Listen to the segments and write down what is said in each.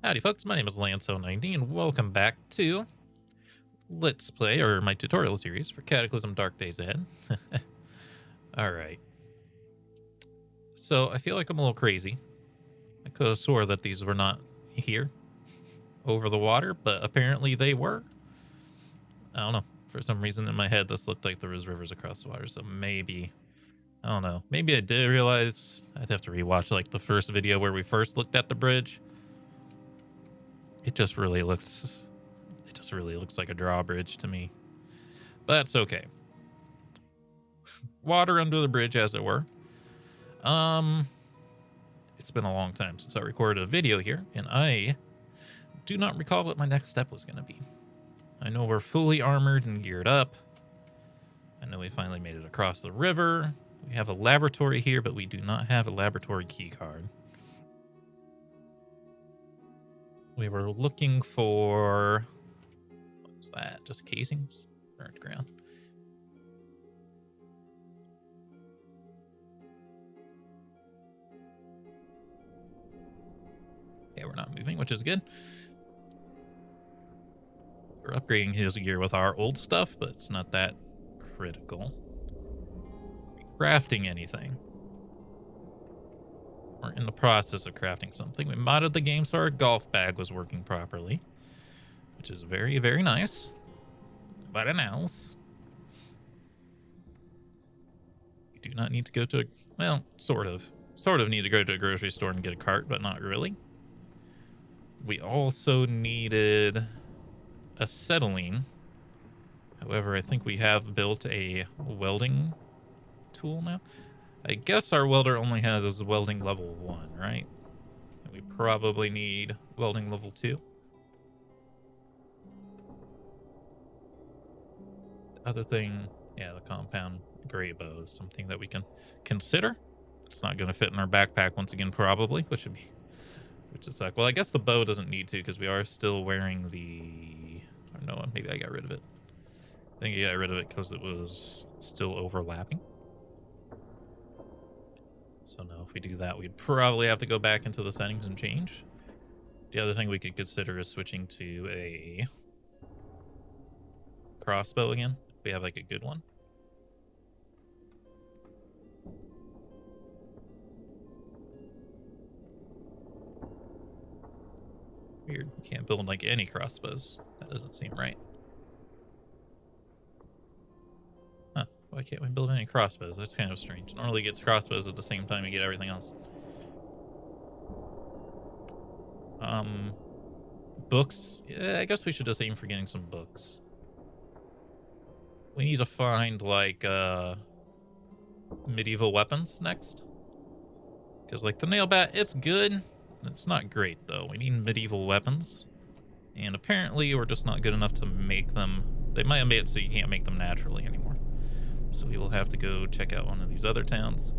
Howdy folks, my name is Lance 90 and welcome back to Let's Play, or my tutorial series for Cataclysm Dark Days Ahead. Alright. So I feel like I'm a little crazy. I could have swore that these were not here over the water, but apparently they were. I don't know. For some reason in my head this looked like there was rivers across the water, so maybe, I don't know. Maybe I did realize. I'd have to rewatch like the first video where we first looked at the bridge. It just really looks like a drawbridge to me. But that's okay. Water under the bridge, as it were. It's been a long time since I recorded a video here, and I do not recall what my next step was going to be. I know we're fully armored and geared up. I know we finally made it across the river. We have a laboratory here, but we do not have a laboratory key card. We were looking for... what was that? Just casings? Burnt ground. Okay, we're not moving, which is good. We're upgrading his gear with our old stuff, but it's not that critical. Crafting anything. We're in the process of crafting something. We modded the game so our golf bag was working properly, which is very, very nice. But else, we do not need to go to, well, sort of need to go to a grocery store and get a cart, but not really. We also needed acetylene. However, I think we have built a welding tool now. I guess our welder only has welding level 1, right? And we probably need welding level 2. The other thing, yeah, the compound gray bow is something that we can consider. It's not going to fit in our backpack once again, probably, which is like, well, I guess the bow doesn't need to because we are still wearing the, or no, maybe I got rid of it. I think I got rid of it because it was still overlapping. So no, if we do that, we'd probably have to go back into the settings and change. The other thing we could consider is switching to a crossbow again, if we have like a good one. Weird, you can't build like any crossbows. That doesn't seem right. Huh, why can't we build any crossbows? That's kind of strange. Normally gets crossbows at the same time you get everything else. Books. Yeah, I guess we should just aim for getting some books. We need to find like medieval weapons next. Because like the nail bat, it's good. It's not great though. We need medieval weapons. And apparently we're just not good enough to make them. They might have made it so you can't make them naturally anymore. So we will have to go check out one of these other towns.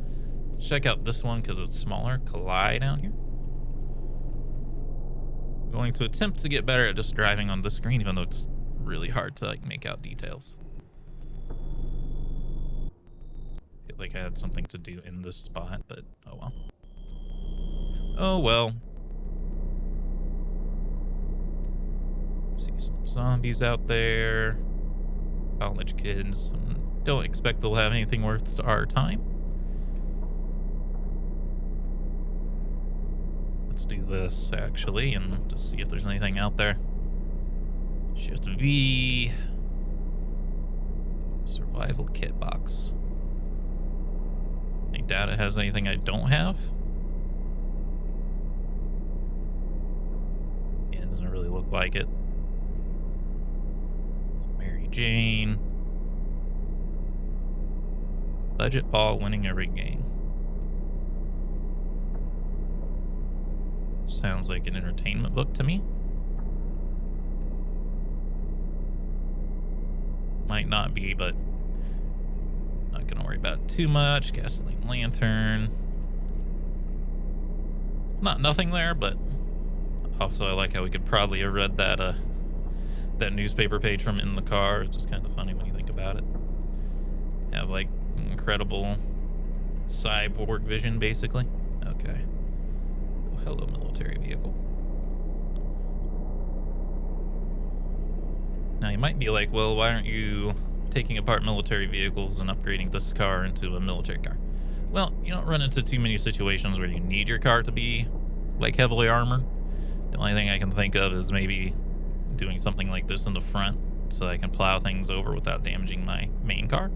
Let's check out this one because it's smaller. Kalai down here. I'm going to attempt to get better at just driving on the screen, even though it's really hard to like make out details. I feel like I had something to do in this spot, but oh well. Oh well. See some zombies out there. College kids. Don't expect they'll have anything worth our time. Let's do this actually and just see if there's anything out there. Shift V. Survival kit box. I doubt it has anything I don't have. Yeah, it doesn't really look like it. It's Mary Jane. Budget ball winning every game. Sounds like an entertainment book to me. Might not be, but not gonna worry about it too much. Gasoline lantern. Not nothing there, but also I like how we could probably have read that that newspaper page from in the car. It's just kind of funny when you think about it. Have like incredible cyborg vision, basically. Okay. Oh, hello, military vehicle. Now, you might be like, well, why aren't you taking apart military vehicles and upgrading this car into a military car? Well, you don't run into too many situations where you need your car to be, like, heavily armored. The only thing I can think of is maybe doing something like this in the front so I can plow things over without damaging my main car.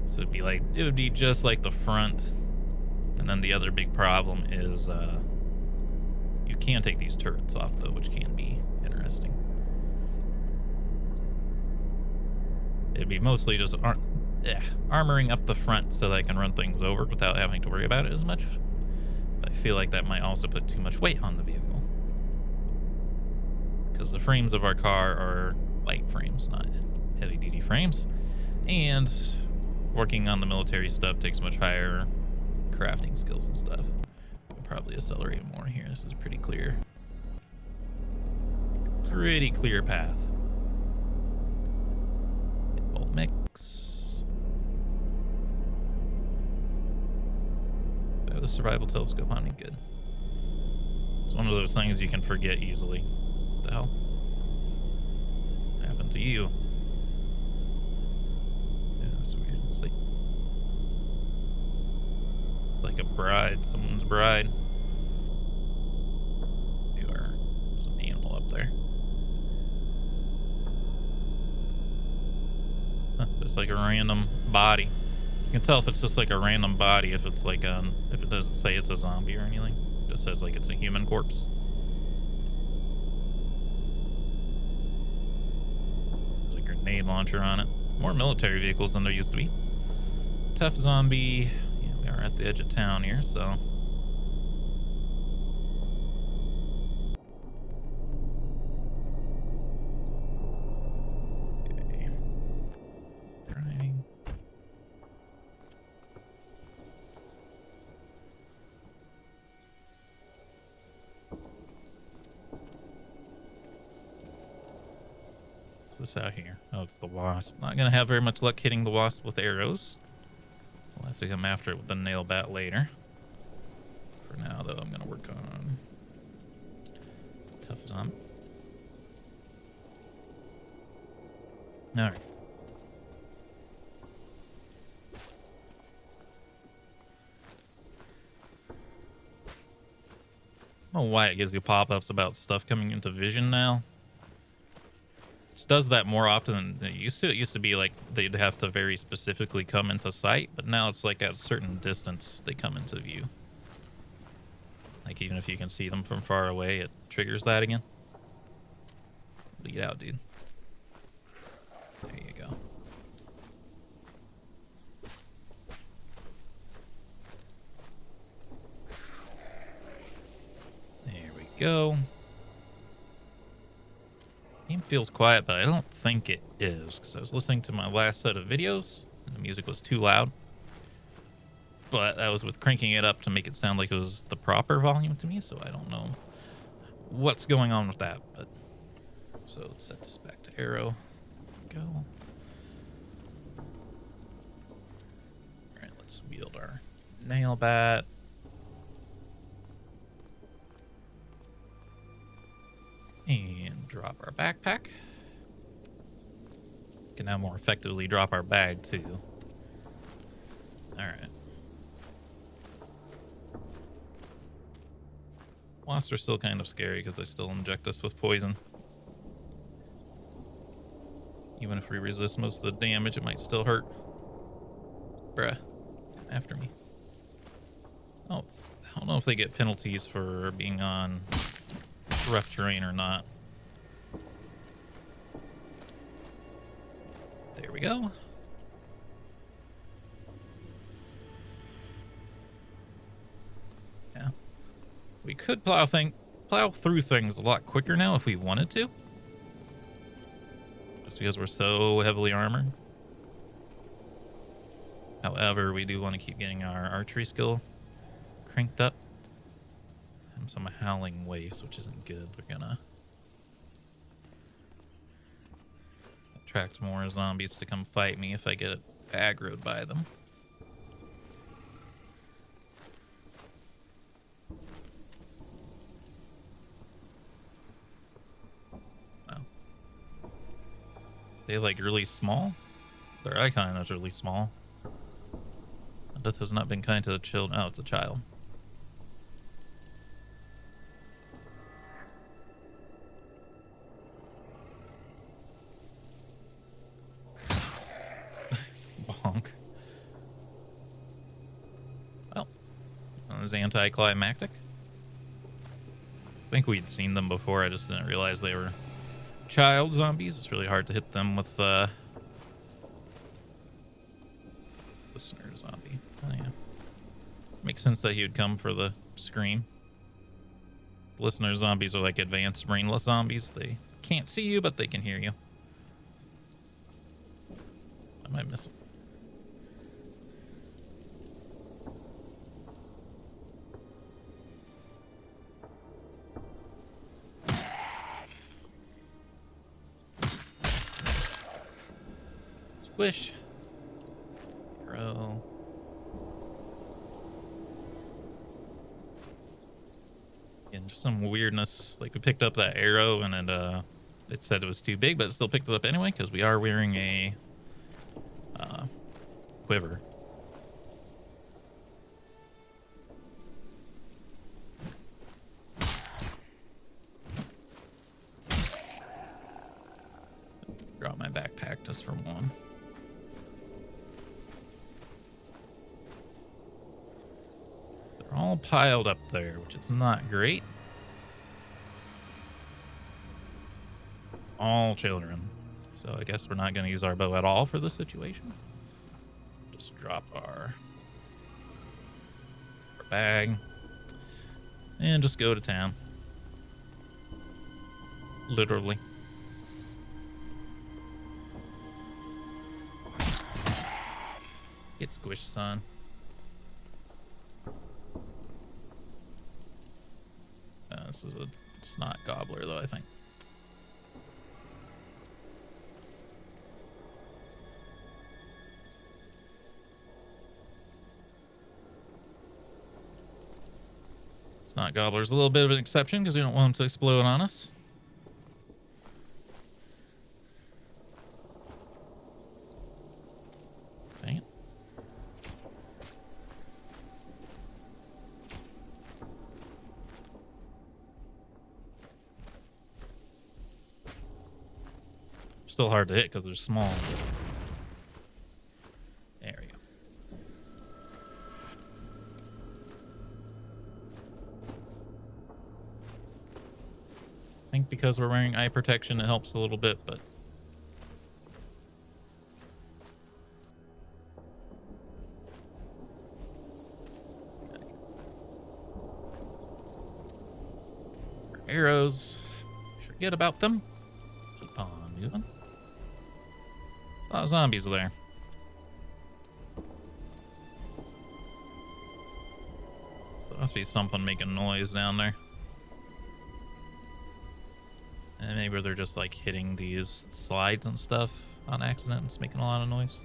So it would be just like the front. And then the other big problem is you can take these turrets off, though, which can be interesting. It'd be mostly just armoring up the front so that I can run things over without having to worry about it as much. But I feel like that might also put too much weight on the vehicle. Because the frames of our car are light frames, not heavy-duty frames. And working on the military stuff takes much higher crafting skills and stuff. We'll probably accelerate more here. This is pretty clear. Pretty clear path. Bolt mix. I have the survival telescope on me. Good. It's one of those things you can forget easily. What the hell? What happened to you? Yeah, that's weird. It's like a bride. Someone's bride. There's an animal up there. It's like a random body. You can tell if it's just like a random body if it's like if it doesn't say it's a zombie or anything. It just says like it's a human corpse. There's a grenade launcher on it. More military vehicles than there used to be. Tough zombie. Yeah, we are at the edge of town here, so. Okay. Driving. What's this out here? Oh, it's the wasp. Not gonna have very much luck hitting the wasp with arrows. We'll have to come after it with the nail bat later. For now, though, I'm gonna work on tough zombie. All right. I don't know why it gives you pop-ups about stuff coming into vision now. It does that more often than it used to. It used to be like they'd have to very specifically come into sight, but now it's like at a certain distance they come into view. Like even if you can see them from far away, it triggers that again. Lead out, dude. There you go. There we go. Game feels quiet, but I don't think it is, because I was listening to my last set of videos, and the music was too loud. But that was with cranking it up to make it sound like it was the proper volume to me, so I don't know what's going on with that. But so let's set this back to arrow. Go. Alright, let's wield our nail bat. And drop our backpack. Can now more effectively drop our bag too. Alright. Wasps are still kind of scary because they still inject us with poison. Even if we resist most of the damage, it might still hurt. Bruh. After me. Oh, I don't know if they get penalties for being on rough terrain or not. There we go. Yeah. We could plow through things a lot quicker now if we wanted to. Just because we're so heavily armored. However, we do want to keep getting our archery skill cranked up. And some howling waste, which isn't good. We're gonna attract more zombies to come fight me if I get aggroed by them. Wow. They like really small? Their icon is really small. Death has not been kind to the children. Oh, it's a child. Bonk. Well, that was anticlimactic. I think we'd seen them before. I just didn't realize they were child zombies. It's really hard to hit them with listener zombie. Oh, yeah. Makes sense that he would come for the scream. Listener zombies are like advanced brainless zombies. They can't see you, but they can hear you. I might miss him. Squish. Arrow. And just some weirdness. Like we picked up that arrow and it said it was too big, but it still picked it up anyway because we are wearing a quiver. Drop my backpack just for one. They're all piled up there, which is not great. All children. So I guess we're not going to use our bow at all for this situation. Just drop our bag and just go to town. Literally. Get squished, son. This is a snot gobbler, though, I think. Snot gobbler's a little bit of an exception because we don't want them to explode on us. Dang it. Still hard to hit because they're small. There we go. I think because we're wearing eye protection, it helps a little bit, but arrows, forget about them. Keep on moving. A lot of zombies there. There must be something making noise down there. And maybe they're just like hitting these slides and stuff on accident. It's making a lot of noise.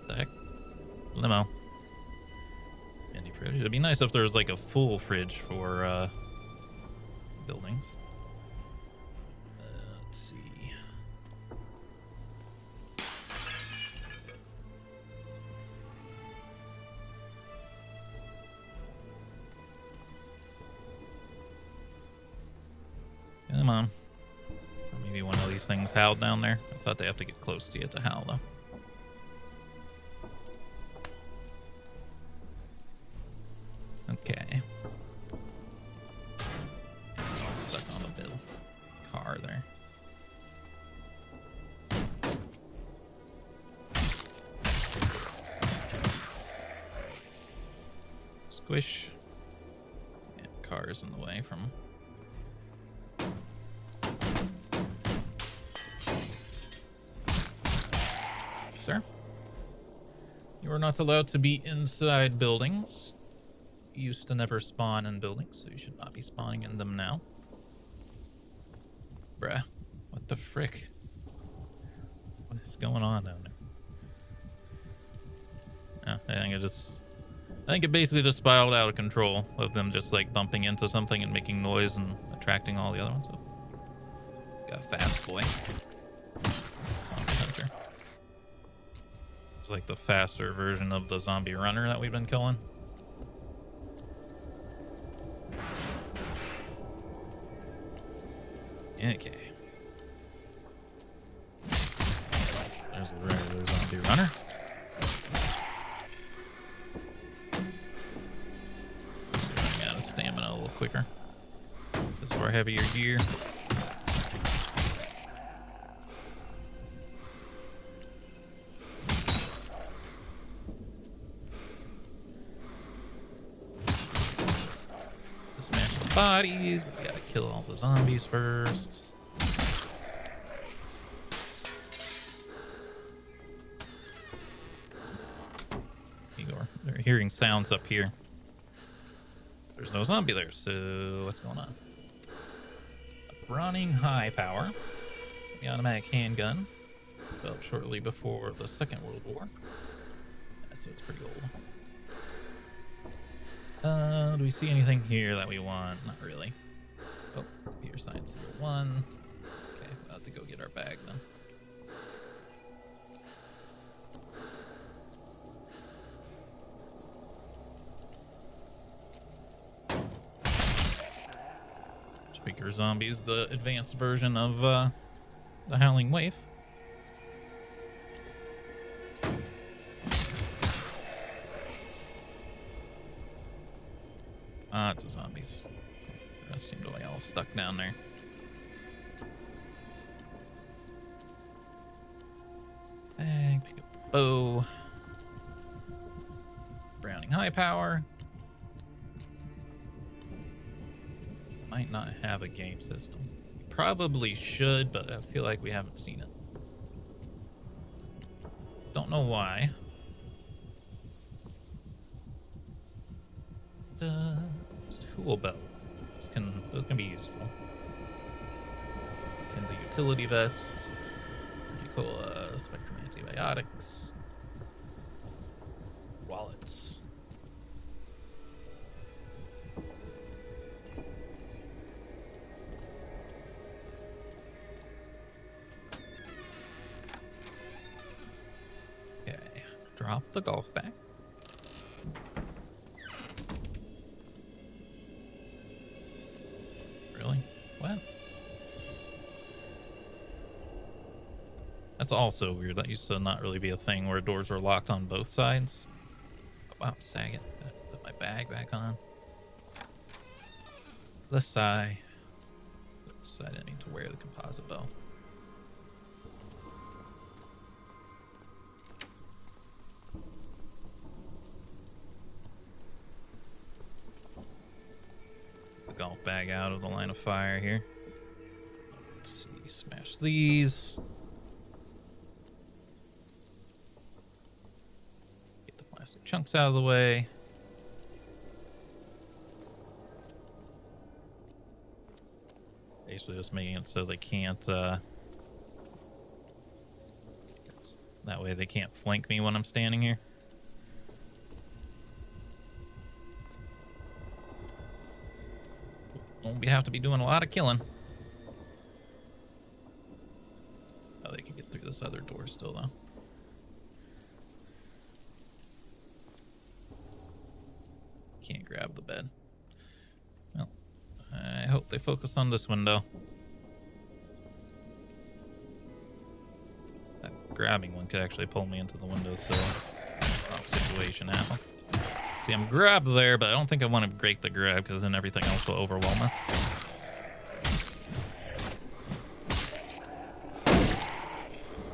What the heck? Limo. Mini fridge. It'd be nice if there was like a full fridge for buildings. Let's see. Come on. Or maybe one of these things howled down there. I thought they have to get close to you to howl, though. Okay. Stuck on a bit of car there. Squish. Yeah, car's in the way from... Sir, you are not allowed to be inside buildings. You used to never spawn in buildings, so you should not be spawning in them now. Bruh, what the frick? What is going on down there? I think it basically just spiraled out of control of them just like bumping into something and making noise and attracting all the other ones. So Like a fast boy. Zombie hunter. It's like the faster version of the zombie runner that we've been killing. Okay. There's the regular zombie runner. Running out of stamina a little quicker. This is our heavier gear. Smash the bodies. We gotta kill all the zombies first. Igor, they're hearing sounds up here. There's no zombie there, so what's going on? A Browning high power. The automatic handgun. Developed shortly before the Second World War. Yeah, so it's pretty old. Do we see anything here that we want? Not really. Oh, computer science level 1. Okay, we'll have to go get our bag then. Speaker Zombies, the advanced version of the Howling Wave. It's the zombies. They seem to be all stuck down there. Bang, pick up the bow. Browning high power. Might not have a game system. Probably should, but I feel like we haven't seen it. Don't know why. Tool belt. Those can be useful. And the utility vest. Cola, spectrum antibiotics. Wallets. Okay, drop the golf bag. Really? What? That's also weird. That used to not really be a thing where doors were locked on both sides. Oh, wow, sag it. Put my bag back on. Left side. Left side, I need to wear the composite bow. The golf bag out of the line of fire here. Let's see, smash these. Get the plastic chunks out of the way. Basically just making it so they can't, that way they can't flank me when I'm standing here. We have to be doing a lot of killing. Oh, they can get through this other door still, though. Can't grab the bed. Well, I hope they focus on this window. That grabbing one could actually pull me into the window, so wrong situation happened. See, I'm grabbed there, but I don't think I want to break the grab because then everything else will overwhelm us.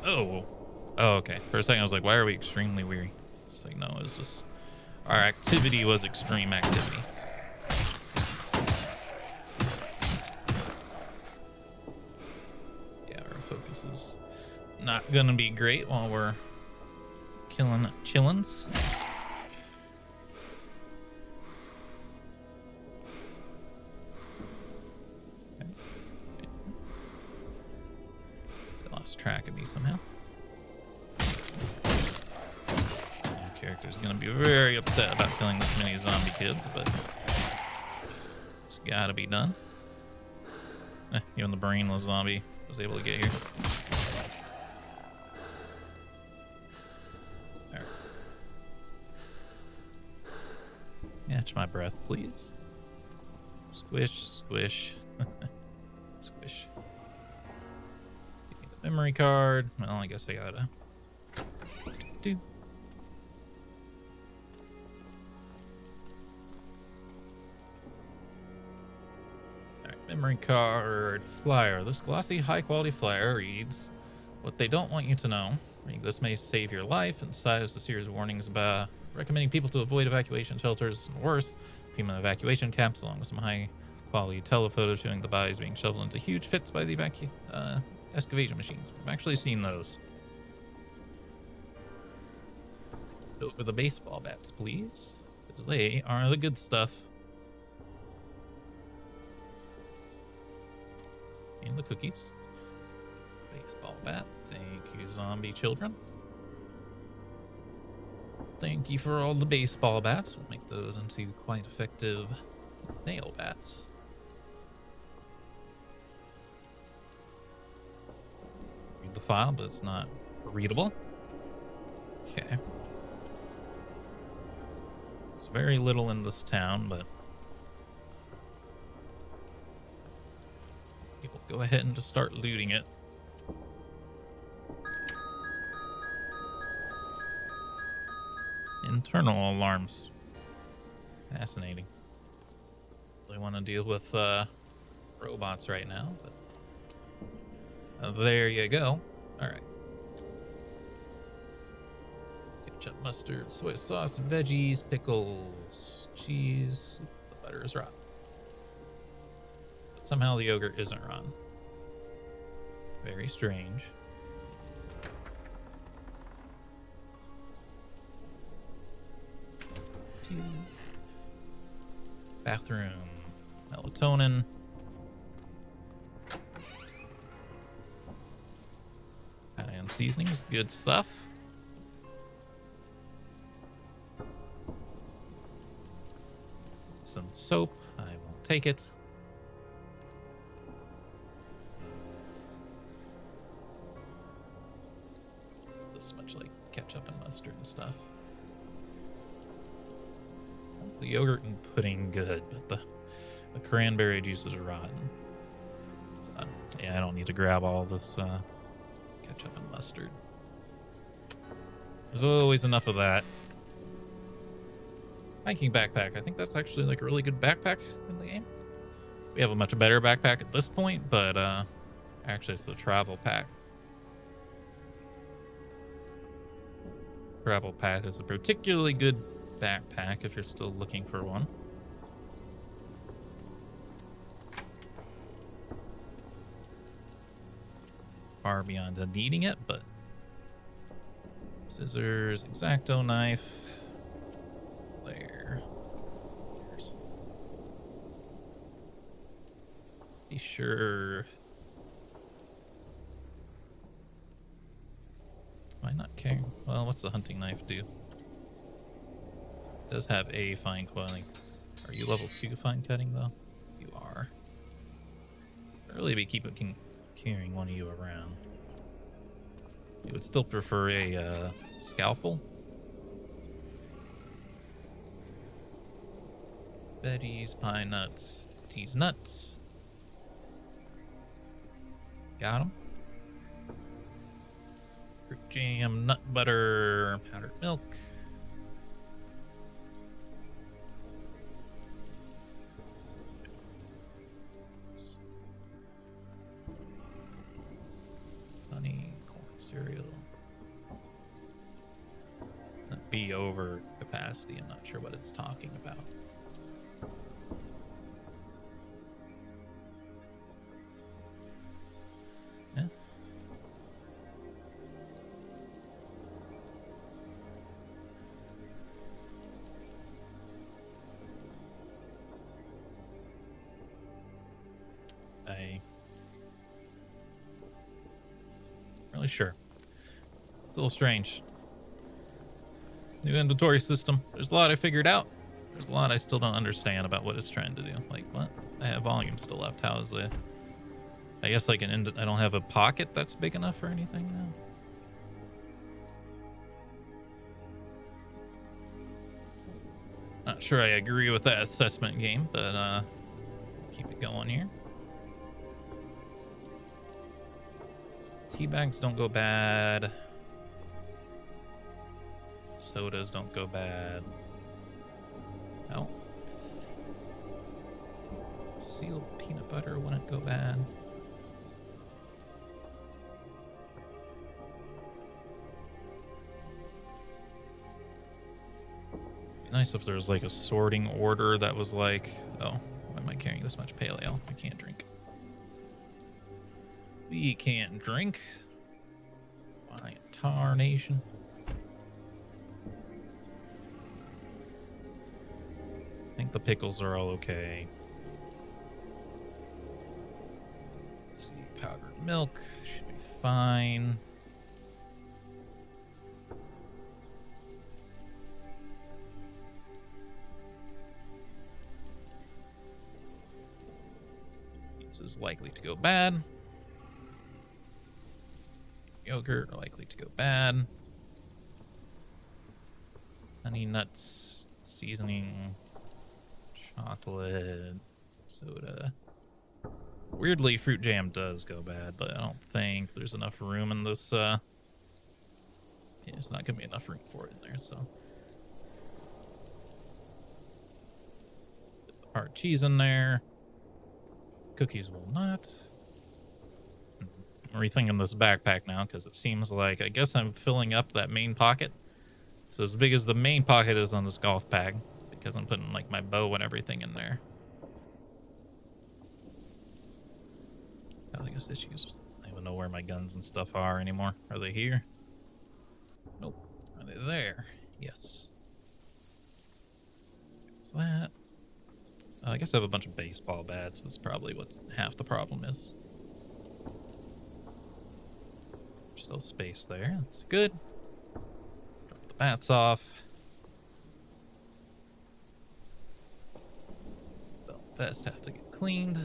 Oh. Oh, okay. For a second, I was like, why are we extremely weary? It's like, no, it's just our activity was extreme activity. Yeah, our focus is not going to be great while we're killing chillins. Track of me somehow. The character's gonna be very upset about killing this many zombie kids, but it's gotta be done. Even the brainless zombie was able to get here. There. Catch my breath, please. Squish, squish. Squish. Give me the memory card. Well, I guess I gotta do. Memory card flyer. This glossy, high-quality flyer reads, "What they don't want you to know. This may save your life," and cites a series of warnings about recommending people to avoid evacuation shelters and worse, FEMA evacuation camps, along with some high-quality telephotos showing the bodies being shoveled into huge pits by the excavation machines. We've actually seen those. Over the baseball bats, please, because they are the good stuff. And the cookies. Baseball bat. Thank you, zombie children. Thank you for all the baseball bats. We'll make those into quite effective nail bats. Read the file, but it's not readable. Okay. There's very little in this town, but go ahead and just start looting it. Internal alarms. Fascinating. Really want to deal with robots right now, but there you go. All right. Ketchup, mustard, soy sauce, veggies, pickles, cheese. The butter is rotten. Somehow the yogurt isn't rotten. Very strange. Bathroom. Melatonin. And seasonings. Good stuff. Some soap. I will take it. Ketchup and mustard and stuff. The yogurt and pudding good, but the cranberry juices are rotten. So, yeah, I don't need to grab all this ketchup and mustard. There's always enough of that. Hiking backpack. I think that's actually like a really good backpack in the game. We have a much better backpack at this point, but actually it's the travel pack. Travel pack is a particularly good backpack if you're still looking for one. Far beyond needing it, but scissors, X-Acto knife. There. Be sure. Am I not caring? Well, what's the hunting knife do? It does have a fine cutting. Are you level 2 fine cutting though? You are. I'd really be carrying one of you around. You would still prefer a scalpel? Veggies, pine nuts, tease nuts. Got 'em. Fruit jam, nut butter, powdered milk. Honey, corn cereal. That'd be over capacity. I'm not sure what it's talking about. Really sure. It's a little strange. New inventory system. There's a lot I figured out. There's a lot I still don't understand about what it's trying to do. Like, what? I have volume still left. How is the I guess I can end it. I don't have a pocket that's big enough for anything now. Not sure I agree with that assessment game, but keep it going here. Tea bags don't go bad. Sodas don't go bad. Oh. Sealed peanut butter wouldn't go bad. Be nice if there was like a sorting order that was like, oh, why am I carrying this much pale ale? I can't drink. We can't drink. Why tarnation? I think the pickles are all okay. Let's see, powdered milk should be fine. This is likely to go bad. Yogurt are likely to go bad. Honey, nuts, seasoning, chocolate, soda. Weirdly, fruit jam does go bad, but I don't think there's enough room in this. Yeah, there's not gonna be enough room for it in there, so. Put the hard cheese in there. Cookies will not. I'm rethinking this backpack now because it seems like, I guess I'm filling up that main pocket. So as big as the main pocket is on this golf bag, because I'm putting like my bow and everything in there. I guess issues. I don't even know where my guns and stuff are anymore. Are they here? Nope. Are they there? Yes. What's that? I guess I have a bunch of baseball bats. That's probably what half the problem is. Still space there. That's good. Drop the bats off. They'll best have to get cleaned.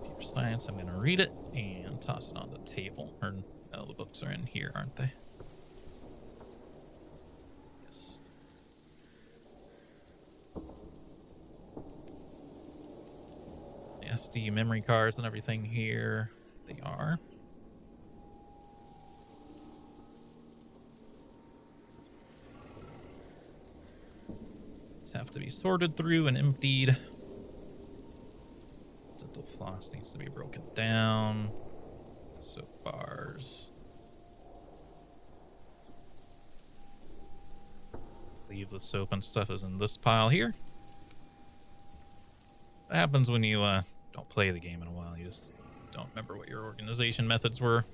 Computer science, I'm going to read it and toss it on the table. Or, no, the books are in here, aren't they? Yes. The SD memory cards and everything here. They are. Have to be sorted through and emptied. Dental floss needs to be broken down. Soap bars. Leave the soap and stuff is in this pile here. That happens when you don't play the game in a while. You just don't remember what your organization methods were.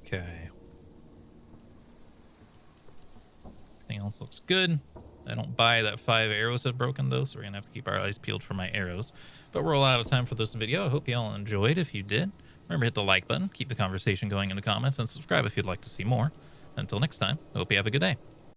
Okay. Everything else looks good. I don't buy that 5 arrows have broken though, so we're gonna have to keep our eyes peeled for my arrows. But we're all out of time for this video. I hope you all enjoyed. If you did, remember hit the like button, keep the conversation going in the comments, and subscribe if you'd like to see more. Until next time, I hope you have a good day.